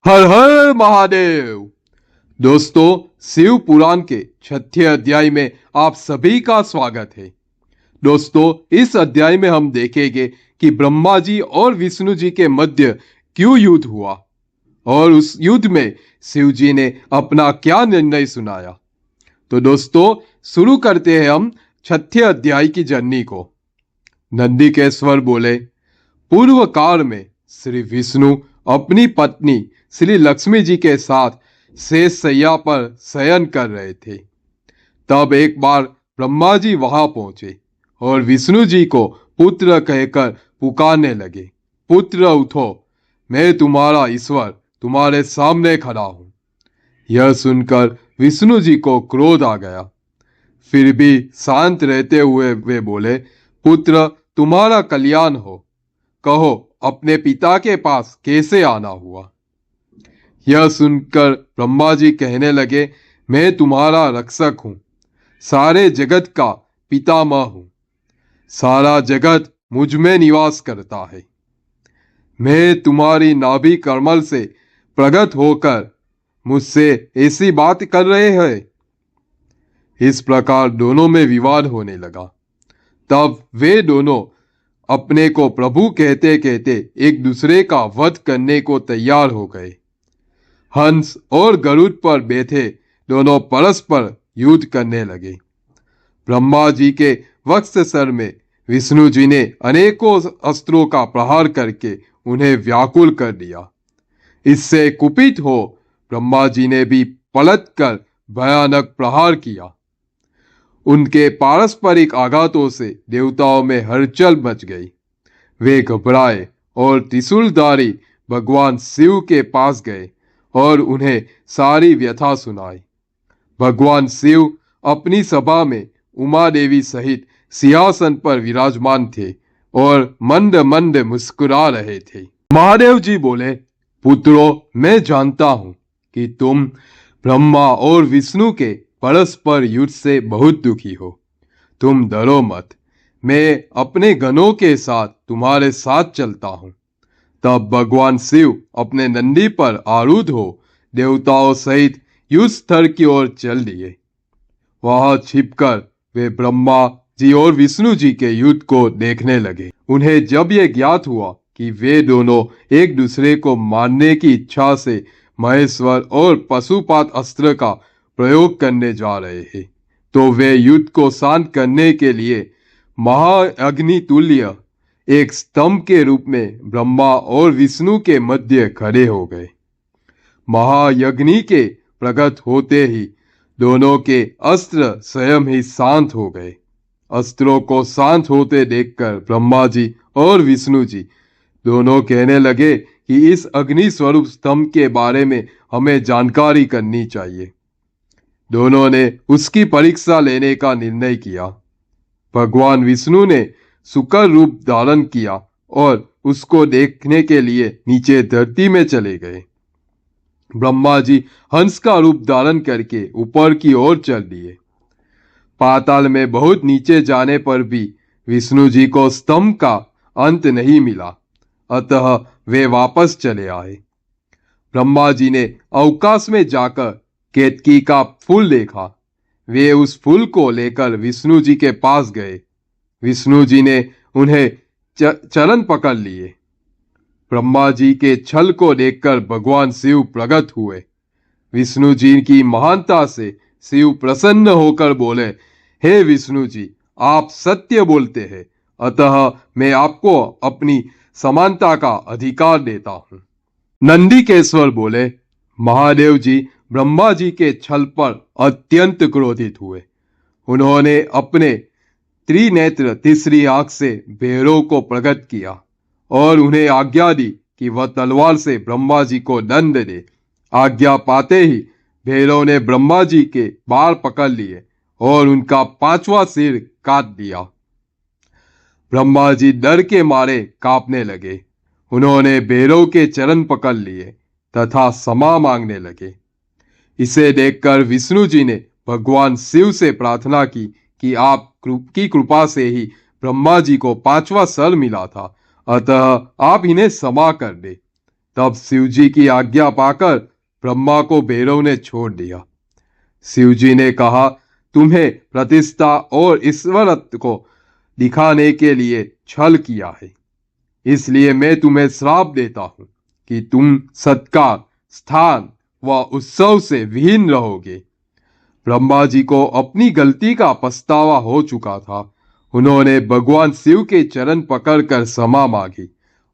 हर हर महादेव। दोस्तों, शिव पुराण के 6 अध्याय में आप सभी का स्वागत है। दोस्तों, इस अध्याय में हम देखेंगे कि ब्रह्मा जी और विष्णु जी के मध्य क्यों युद्ध हुआ और उस युद्ध में शिव जी ने अपना क्या निर्णय सुनाया। तो दोस्तों, शुरू करते हैं हम 6 अध्याय की जर्नी को। नंदीकेश्वर बोले, पूर्व काल में श्री विष्णु अपनी पत्नी श्री लक्ष्मी जी के साथ शेष शैया पर शयन कर रहे थे। तब एक बार ब्रह्मा जी वहां पहुंचे और विष्णु जी को पुत्र कहकर पुकारने लगे, पुत्र उठो, मैं तुम्हारा ईश्वर तुम्हारे सामने खड़ा हूं। यह सुनकर विष्णु जी को क्रोध आ गया। फिर भी शांत रहते हुए वे बोले, पुत्र तुम्हारा कल्याण हो, कहो अपने पिता के पास कैसे आना हुआ। यह सुनकर ब्रह्मा जी कहने लगे, मैं तुम्हारा रक्षक हूं, सारे जगत का पितामह हूं, सारा जगत मुझ में निवास करता है। मैं तुम्हारी नाभि कमल से प्रकट होकर मुझसे ऐसी बात कर रहे हैं। इस प्रकार दोनों में विवाद होने लगा। तब वे दोनों अपने को प्रभु कहते कहते एक दूसरे का वध करने को तैयार हो गए। हंस और गरुड़ पर बैठे दोनों परस्पर युद्ध करने लगे। ब्रह्मा जी के वक्षस्थल में विष्णु जी ने अनेकों अस्त्रों का प्रहार करके उन्हें व्याकुल कर दिया। इससे कुपित हो ब्रह्मा जी ने भी पलटकर भयानक प्रहार किया। उनके पारस्परिक आघातों से देवताओं में हलचल मच गई। वे घबराए और त्रिशूलधारी भगवान शिव के पास गए और उन्हें सारी व्यथा सुनाई। भगवान शिव अपनी सभा में उमा देवी सहित सिंहासन पर विराजमान थे और मंद मंद मुस्कुरा रहे थे। महादेव जी बोले, पुत्रों, मैं जानता हूं कि तुम ब्रह्मा और विष्णु के परस्पर युद्ध से बहुत दुखी हो। तुम डरो मत, मैं अपने गणों के साथ तुम्हारे साथ चलता हूं। तब भगवान शिव अपने नंदी पर आरूढ़ हो देवताओं सहित युद्ध स्थल की ओर चल दिए। वहां छिपकर वे ब्रह्मा जी और विष्णु जी के युद्ध को देखने लगे। उन्हें जब यह ज्ञात हुआ कि वे दोनों एक दूसरे को मारने की इच्छा से महेश्वर और पशुपात अस्त्र का प्रयोग करने जा रहे हैं, तो वे युद्ध को शांत करने के लिए महाअग्नि तुल्य एक स्तंभ के रूप में ब्रह्मा और विष्णु के मध्य खड़े हो गए। महायज्ञ के प्रकट होते ही दोनों के अस्त्र स्वयं ही शांत हो गए। अस्त्रों को शांत होते देखकर ब्रह्मा जी और विष्णु जी दोनों कहने लगे कि इस अग्नि स्वरूप स्तंभ के बारे में हमें जानकारी करनी चाहिए। दोनों ने उसकी परीक्षा लेने का निर्णय किया। भगवान विष्णु ने शुक्र रूप धारण किया और उसको देखने के लिए नीचे धरती में चले गए। ब्रह्मा जी हंस का रूप धारण करके ऊपर की ओर चल दिए। पाताल में बहुत नीचे जाने पर भी विष्णु जी को स्तंभ का अंत नहीं मिला, अतः वे वापस चले आए। ब्रह्मा जी ने अवकाश में जाकर केतकी का फूल देखा। वे उस फूल को लेकर विष्णु जी के पास गए। विष्णु जी ने उन्हें चरण पकड़ लिए। ब्रह्मा जी के छल को देखकर भगवान शिव प्रकट हुए। विष्णु जी की महानता से शिव प्रसन्न होकर बोले, हे विष्णु जी, आप सत्य बोलते हैं, अतः मैं आपको अपनी समानता का अधिकार देता हूं। नंदीकेश्वर बोले, महादेव जी ब्रह्मा जी के छल पर अत्यंत क्रोधित हुए। उन्होंने अपने त्रिनेत्र तीसरी आंख से भैरव को प्रकट किया और उन्हें आज्ञा दी कि वह तलवार से ब्रह्मा जी को दंड दे। आज्ञा पाते ही भैरव ने ब्रह्मा जी के बाल पकड़ लिए और उनका 5वां सिर काट दिया। ब्रह्मा जी डर के मारे कांपने लगे। उन्होंने भैरव के चरण पकड़ लिए तथा क्षमा मांगने लगे। इसे देखकर विष्णु जी ने भगवान शिव से प्रार्थना की कि आप की कृपा से ही ब्रह्मा जी को 5वां सर मिला था, अतः आप इन्हें क्षमा कर दे। तब शिवजी की आज्ञा पाकर ब्रह्मा को भैरव ने छोड़ दिया। शिवजी ने कहा, तुम्हें प्रतिष्ठा और ईश्वरत्व को दिखाने के लिए छल किया है, इसलिए मैं तुम्हें श्राप देता हूं कि तुम सत्कार, स्थान व उत्सव से विहीन रहोगे। ब्रह्मा जी को अपनी गलती का पछतावा हो चुका था। उन्होंने भगवान शिव के चरण पकड़कर क्षमा मांगी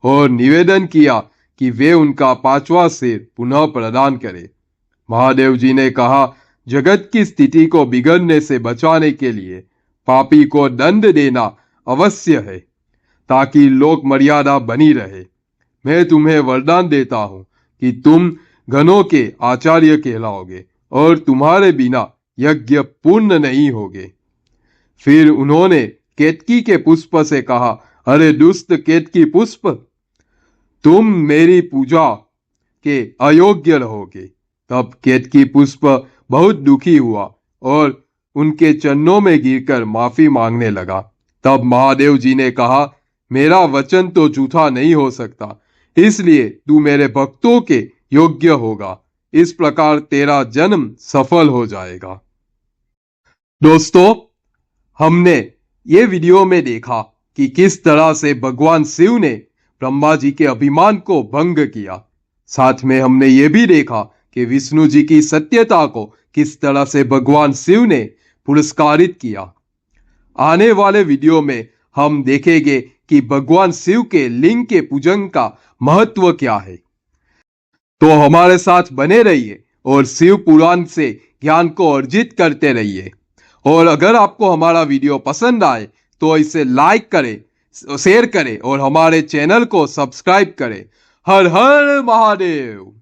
और निवेदन किया कि वे उनका 5वां सिर पुनः प्रदान करें। महादेव जी ने कहा, जगत की स्थिति को बिगड़ने से बचाने के लिए पापी को दंड देना अवश्य है, ताकि लोक मर्यादा बनी रहे। मैं तुम्हें वरदान देता हूं कि तुम गणों के आचार्य कहलाओगे और तुम्हारे बिना यज्ञ पूर्ण नहीं होगे। फिर उन्होंने केतकी के पुष्प से कहा, अरे दुष्ट केतकी पुष्प, तुम मेरी पूजा के अयोग्य रहोगे। तब केतकी पुष्प बहुत दुखी हुआ और उनके चरणों में गिरकर माफी मांगने लगा। तब महादेव जी ने कहा, मेरा वचन तो झूठा नहीं हो सकता, इसलिए तू मेरे भक्तों के योग्य होगा। इस प्रकार तेरा जन्म सफल हो जाएगा। दोस्तों, हमने ये वीडियो में देखा कि किस तरह से भगवान शिव ने ब्रह्मा जी के अभिमान को भंग किया। साथ में हमने ये भी देखा कि विष्णु जी की सत्यता को किस तरह से भगवान शिव ने पुरस्कारित किया। आने वाले वीडियो में हम देखेंगे कि भगवान शिव के लिंग के पूजन का महत्व क्या है। तो हमारे साथ बने रहिए और शिव पुराण से ज्ञान को अर्जित करते रहिए। और अगर आपको हमारा वीडियो पसंद आए तो इसे लाइक करें, शेयर करें और हमारे चैनल को सब्सक्राइब करें। हर हर महादेव।